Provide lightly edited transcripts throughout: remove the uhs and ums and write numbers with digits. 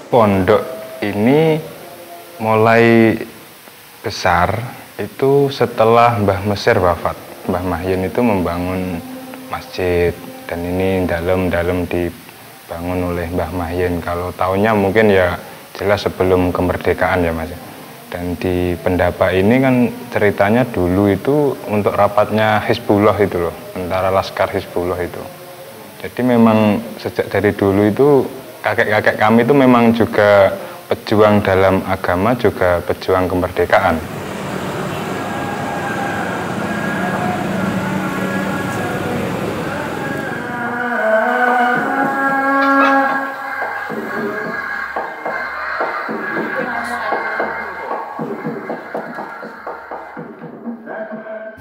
Pondok ini mulai besar itu setelah Mbah Mesir wafat. Mbah Mahyen itu membangun masjid, dan ini dalam dibangun oleh Mbah Mahyen. Kalau tahunnya mungkin ya jelas sebelum kemerdekaan ya Mas. Dan di Pendapa ini kan ceritanya dulu itu untuk rapatnya Hizbullah itu loh, tentara Laskar Hizbullah itu. Jadi memang sejak dari dulu itu kakek-kakek kami itu memang juga pejuang dalam agama, juga pejuang kemerdekaan.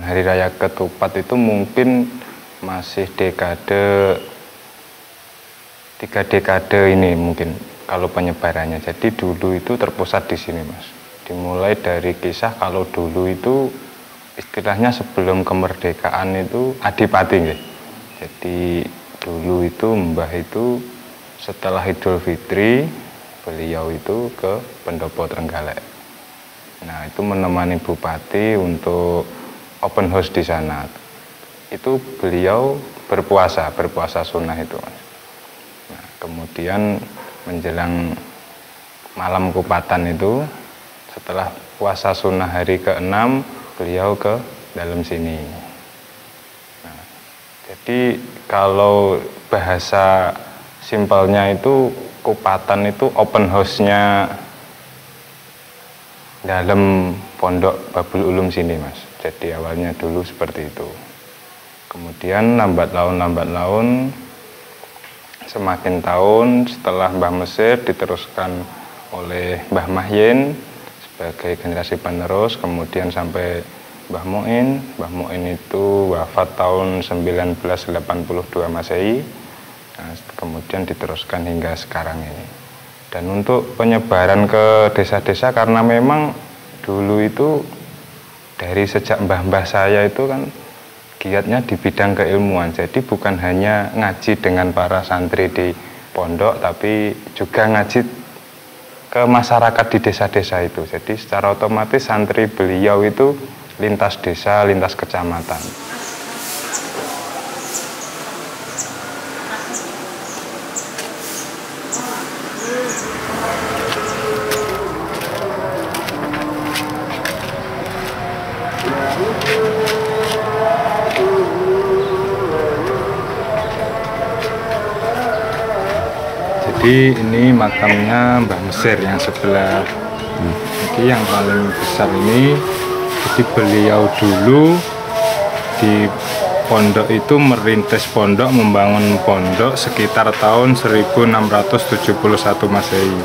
Hari Raya Ketupat itu mungkin masih tiga dekade ini mungkin kalau penyebarannya. Jadi dulu itu terpusat di sini Mas. Dimulai dari kisah kalau dulu itu istilahnya sebelum kemerdekaan itu adipati nggih. Jadi dulu itu Mbah itu setelah Idul Fitri beliau itu ke Pendopo Trenggalek. Nah, itu menemani Bupati untuk open house di sana. Itu beliau berpuasa sunnah itu Mas. Nah, kemudian menjelang malam Kupatan itu, setelah puasa sunnah hari ke-6, beliau ke dalam sini. Nah, jadi kalau bahasa simpelnya itu Kupatan itu open house-nya dalam pondok Babul Ulum sini Mas. Jadi awalnya dulu seperti itu. Kemudian lambat laun semakin tahun setelah Mbah Mesir diteruskan oleh Mbah Mahyen sebagai generasi penerus, kemudian sampai Mbah Muin. Mbah Muin itu wafat tahun 1982 Masehi. Nah, kemudian diteruskan hingga sekarang ini. Dan untuk penyebaran ke desa-desa, karena memang dulu itu dari sejak mbah-mbah saya itu kan giatnya di bidang keilmuan. Jadi bukan hanya ngaji dengan para santri di pondok, tapi juga ngaji ke masyarakat di desa-desa itu. Jadi secara otomatis santri beliau itu lintas desa, lintas kecamatan. Jadi ini makamnya Mbah Mesir yang sebelah ini, yang paling besar ini. Jadi beliau dulu di pondok itu merintis pondok, membangun pondok sekitar tahun 1671 Masehi.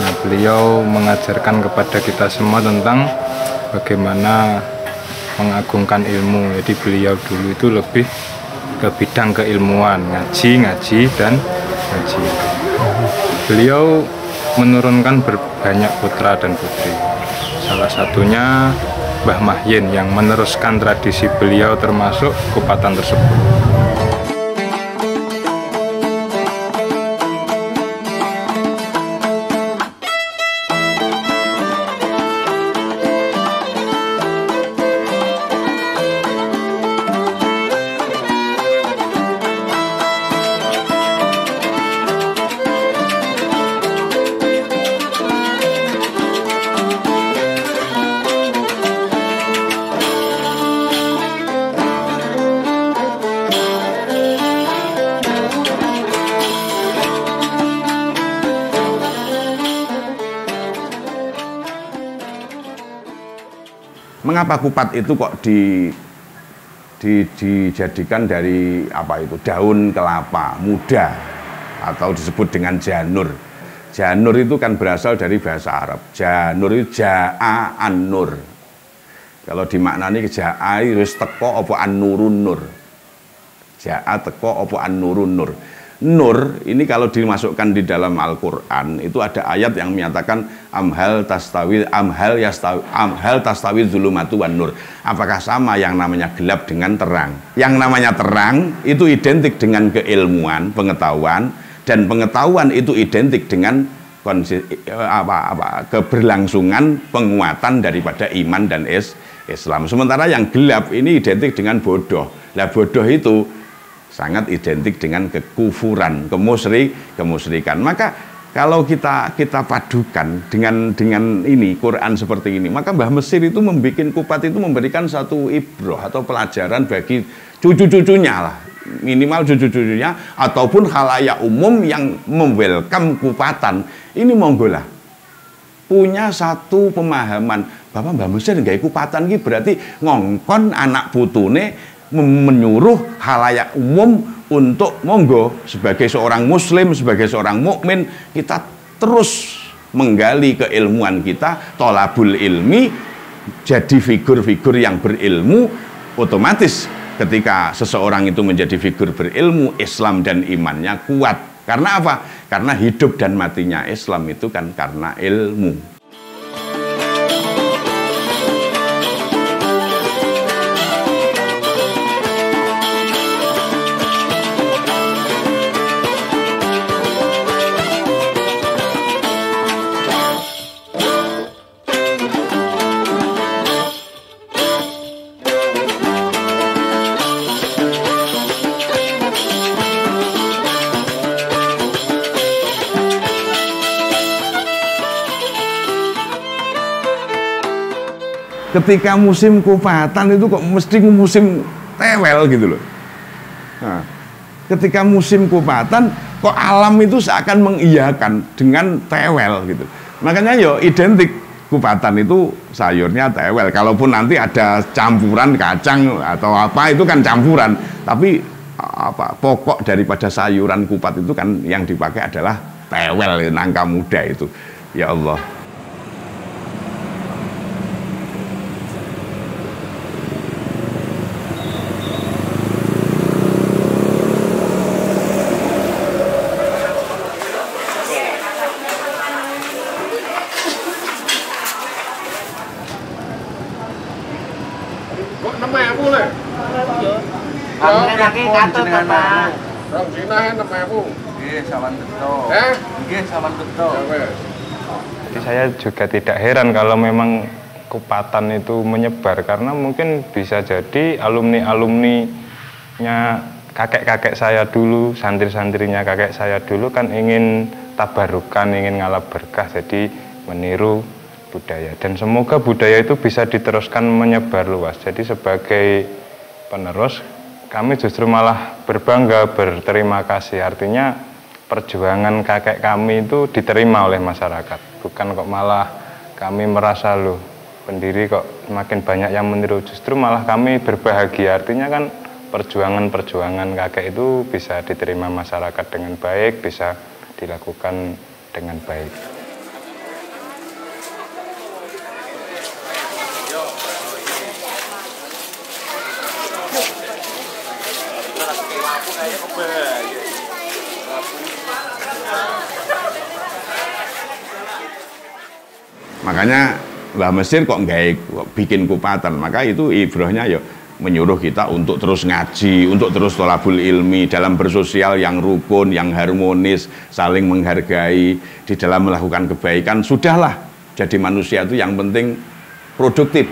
Nah, beliau mengajarkan kepada kita semua tentang bagaimana mengagungkan ilmu. Jadi beliau dulu itu lebih ke bidang keilmuan, ngaji dan ngaji. Beliau menurunkan banyak putra dan putri. Salah satunya Mbah Mahyen yang meneruskan tradisi beliau termasuk Kupatan tersebut. Mengapa kupat itu kok dijadikan dari apa itu daun kelapa muda? atau disebut dengan janur. Janur itu kan berasal dari bahasa Arab. Janur itu ja'a an-nur. Kalau dimaknani ja'a wis teko apa an-nurun nur. Ja'a teko apa an-nurun nur. Nur ini kalau dimasukkan di dalam Al-Qur'an itu ada ayat yang menyatakan amhal tastawi zulumatu wan nur. Apakah sama yang namanya gelap dengan terang? Yang namanya terang itu identik dengan keilmuan, pengetahuan, dan pengetahuan itu identik dengan keberlangsungan penguatan daripada iman dan Islam. Sementara yang gelap ini identik dengan bodoh. Lah bodoh itu sangat identik dengan kekufuran, kemusyrikan. Maka kalau kita padukan dengan ini Quran seperti ini, maka Mbah Mesir itu membuat kupat itu memberikan satu ibrah atau pelajaran bagi cucu-cucunya lah, minimal cucu-cucunya ataupun khalayak umum yang welcome kupatan. Ini monggo lah punya satu pemahaman bahwa Mbah Mesir nggak kupatan ini berarti ngongkon anak putune menyuruh khalayak umum untuk monggo sebagai seorang muslim, sebagai seorang mukmin kita terus menggali keilmuan kita, tolabul ilmi, jadi figur-figur yang berilmu. Otomatis ketika seseorang itu menjadi figur berilmu, Islam dan imannya kuat. Karena apa? Karena hidup dan matinya Islam itu kan karena ilmu. Ketika musim kupatan itu kok mesti musim tewel gitu loh. Nah, ketika musim kupatan kok alam itu seakan mengiyakan dengan tewel gitu. Makanya yo identik kupatan itu sayurnya tewel. Kalaupun nanti ada campuran kacang atau apa itu kan campuran. Tapi apa pokok daripada sayuran kupat itu kan yang dipakai adalah tewel, nangka muda itu. Ya Allah. Lagi katut Bapak. Rong dina 6.000. Nggih, sawan beto. Nggih, sawan beto. Jadi saya juga tidak heran kalau memang kupatan itu menyebar karena mungkin bisa jadi alumni-alumninya kakek-kakek saya dulu, santri-santrinya kakek saya dulu kan ingin tabarukan, ingin ngalap berkah, jadi meniru budaya. Dan semoga budaya itu bisa diteruskan menyebar luas. Jadi sebagai penerus kami justru malah berbangga, berterima kasih. Artinya perjuangan kakek kami itu diterima oleh masyarakat. Bukan kok malah kami merasa loh pendiri kok semakin banyak yang meniru. Justru malah kami berbahagia. Artinya kan perjuangan-perjuangan kakek itu bisa diterima masyarakat dengan baik, bisa dilakukan dengan baik. Makanya Mbah Mesir kok bikin kupatan, maka itu ibrahnya ya menyuruh kita untuk terus ngaji, untuk terus tholabul ilmi, dalam bersosial yang rukun, yang harmonis, saling menghargai, di dalam melakukan kebaikan. Sudahlah, jadi manusia itu yang penting produktif.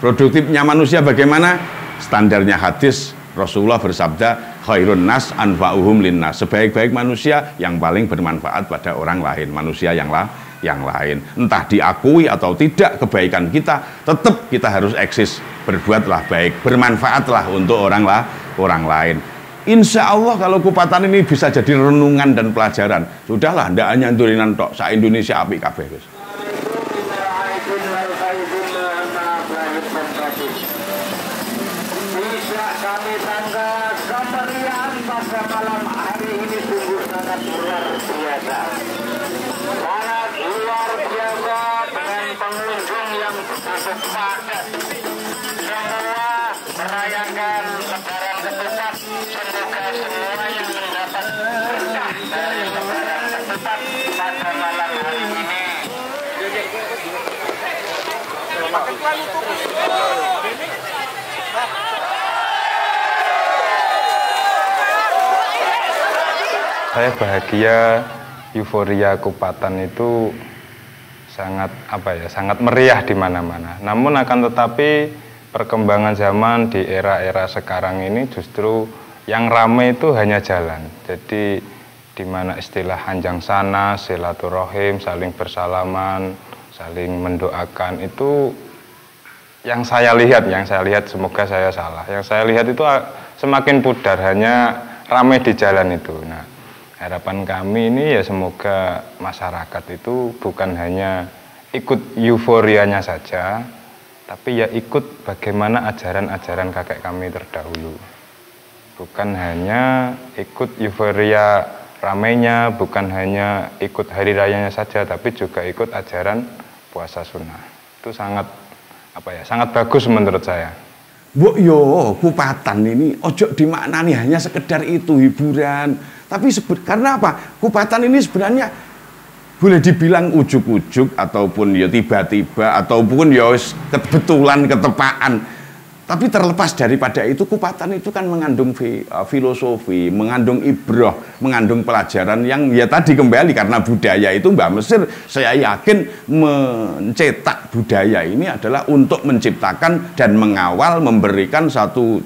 Produktifnya manusia bagaimana? Standarnya hadis, Rasulullah bersabda, khairun nas anfa'uhum linnas. Sebaik-baik manusia yang paling bermanfaat pada orang lain, manusia yang lain. Entah diakui atau tidak kebaikan kita, tetap kita harus eksis, berbuatlah baik, bermanfaatlah untuk orang lain. Insya Allah kalau kupatan ini bisa jadi renungan dan pelajaran. Sudahlah, ndak hanya durinan tok, sa Indonesia apik kabeh wis. Bisa kami tangga kemeriahan pada malam hari ini sungguh sangat sangat luar biasa. Sangat luar biasa dengan pengunjung yang begitu padat. Semua merayakan Lebaran Ketupat. Semoga semua yang mendapat berkah dari Lebaran Ketupat pada malam hari ini. Saya bahagia, euforia Kupatan itu sangat sangat meriah di mana-mana. Namun akan tetapi perkembangan zaman di era-era sekarang ini justru yang ramai itu hanya jalan. Jadi di mana istilah hanjang sana, silaturahim, saling bersalaman, saling mendoakan itu yang saya lihat, semoga saya salah. Yang saya lihat itu semakin pudar, hanya ramai di jalan itu. Nah, harapan kami ini ya semoga masyarakat itu bukan hanya ikut euforianya saja, tapi ya ikut bagaimana ajaran-ajaran kakek kami terdahulu. Bukan hanya ikut euforia ramainya, bukan hanya ikut hari rayanya saja, tapi juga ikut ajaran puasa sunnah. Itu sangat sangat bagus menurut saya. Bu yo Kupatan ini ojo dimaknani hanya sekedar itu hiburan, tapi karena apa? Kupatan ini sebenarnya boleh dibilang ujuk-ujuk ataupun ya tiba-tiba ataupun ya kebetulan ketepaan. Tapi terlepas daripada itu, Kupatan itu kan mengandung filosofi, mengandung ibrah, mengandung pelajaran yang ya tadi kembali karena budaya itu Mbah Mesir saya yakin mencetak budaya ini adalah untuk menciptakan dan mengawal memberikan satu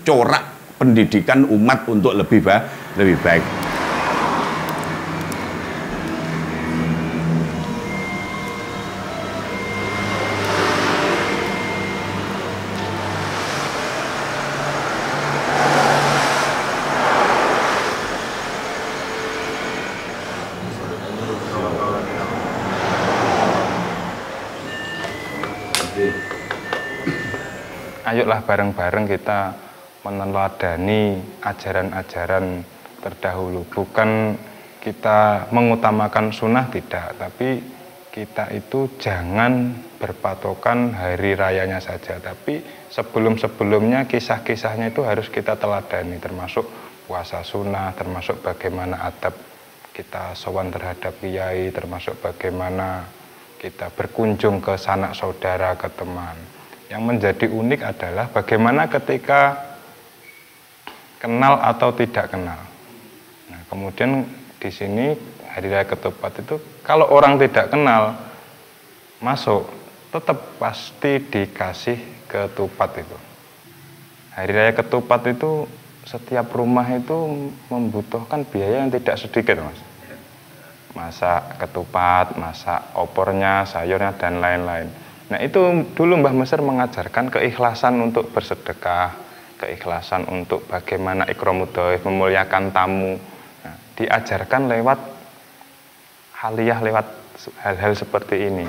corak pendidikan umat untuk lebih baik. Ayolah bareng-bareng kita meneladani ajaran-ajaran terdahulu. Bukan kita mengutamakan sunnah, tidak. Tapi kita itu jangan berpatokan hari rayanya saja. Tapi sebelum-sebelumnya kisah-kisahnya itu harus kita teladani. Termasuk puasa sunnah, termasuk bagaimana adab kita sowan terhadap kiai, termasuk bagaimana kita berkunjung ke sanak saudara, ke teman. Yang menjadi unik adalah bagaimana ketika kenal atau tidak kenal. Nah, kemudian di sini Hari Raya Ketupat itu kalau orang tidak kenal masuk tetap pasti dikasih ketupat itu. Hari Raya Ketupat itu setiap rumah itu membutuhkan biaya yang tidak sedikit, Mas. Masak ketupat, masak opornya, sayurnya dan lain-lain. Nah, itu dulu Mbah Mesir mengajarkan keikhlasan untuk bersedekah, keikhlasan untuk bagaimana ikramud dhaif, memuliakan tamu. Nah, diajarkan lewat haliyah, lewat hal-hal seperti ini.